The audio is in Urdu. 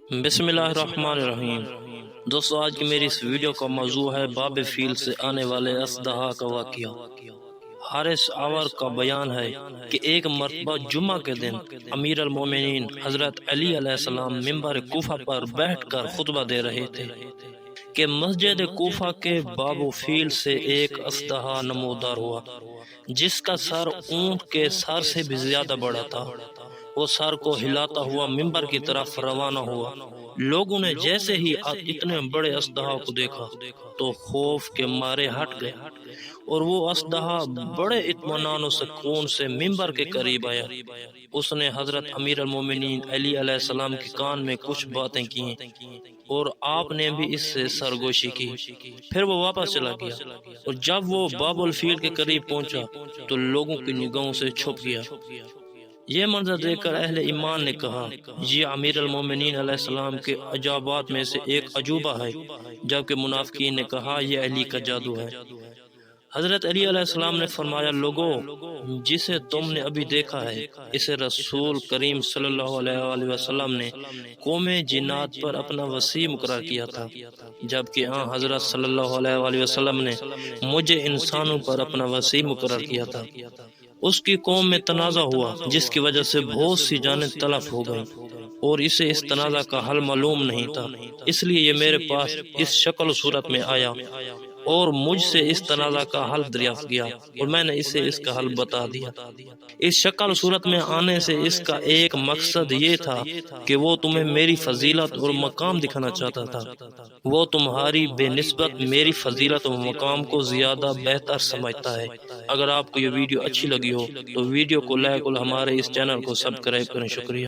بسم اللہ الرحمن الرحیم۔ دوستو، آج کی میری اس ویڈیو کا موضوع ہے باب فیل سے آنے والے اژدہا کا واقعہ۔ حارث اعور کا بیان ہے کہ ایک مرتبہ جمعہ کے دن امیر المومنین حضرت علی علیہ السلام ممبر کوفہ پر بیٹھ کر خطبہ دے رہے تھے کہ مسجد کوفہ کے باب فیل سے ایک اژدہا نمودار ہوا جس کا سر اونٹ کے سر سے بھی زیادہ بڑا تھا۔ وہ سر کو ہلاتا ہوا ممبر کی طرف روانہ ہوا۔ لوگوں نے جیسے ہی اتنے بڑے اژدہا کو دیکھا تو خوف کے مارے ہٹ گئے، اور وہ اژدہا بڑے اطمینان و سکون سے ممبر کے قریب آیا۔ اس نے حضرت امیر المومنین علی علیہ السلام کے کان میں کچھ باتیں کی اور آپ نے بھی اس سے سرگوشی کی۔ پھر وہ واپس چلا گیا، اور جب وہ باب الفیل کے قریب پہنچا تو لوگوں کی نگاہوں سے چھپ گیا۔ یہ منظر دیکھ کر اہل ایمان نے کہا، یہ امیر المومنین علیہ السلام کے عجائبات میں سے ایک عجوبہ ہے، جبکہ منافقین نے کہا یہ علی کا جادو ہے۔ حضرت علی علیہ السلام نے فرمایا، لوگو، جسے تم نے ابھی دیکھا ہے اسے رسول کریم صلی اللہ علیہ وآلہ وسلم نے قوم جنات پر اپنا وسیع مقرر کیا تھا، جبکہ حضرت صلی اللہ علیہ وآلہ وسلم نے مجھے انسانوں پر اپنا وسیع مقرر کیا تھا۔ اس کی قوم میں تنازع ہوا جس کی وجہ سے بہت سی جانیں تلف ہو گئیں، اور اسے اس تنازع کا حل معلوم نہیں تھا، اس لیے یہ میرے پاس اس شکل و صورت میں آیا اور مجھ سے اس تنازع کا حل دریافت کیا، اور میں نے اسے اس کا حل بتا دیا۔ اس شکل و صورت میں آنے سے اس کا ایک مقصد یہ تھا کہ وہ تمہیں میری فضیلت اور مقام دکھانا چاہتا تھا۔ وہ تمہاری بے نسبت میری فضیلت و مقام کو زیادہ بہتر سمجھتا ہے۔ اگر آپ کو یہ ویڈیو اچھی لگی ہو تو ویڈیو کو لائک اور ہمارے اس چینل کو سبسکرائب کریں۔ شکریہ۔